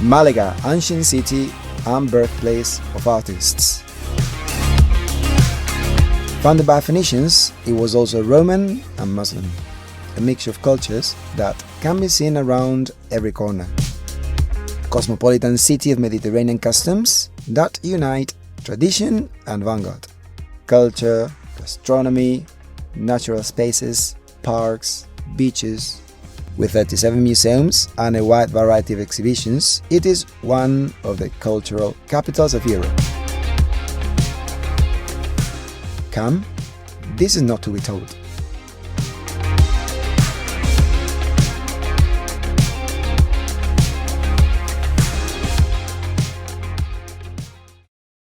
Malaga, ancient city and birthplace of artists. Founded by Phoenicians, it was also Roman and Muslim, a mixture of cultures that can be seen around every corner. A cosmopolitan city of Mediterranean customs that unite tradition and vanguard, culture, gastronomy, natural spaces, parks, beaches. With 37 museums and a wide variety of exhibitions, it is one of the cultural capitals of Europe. Come, this is not to be told.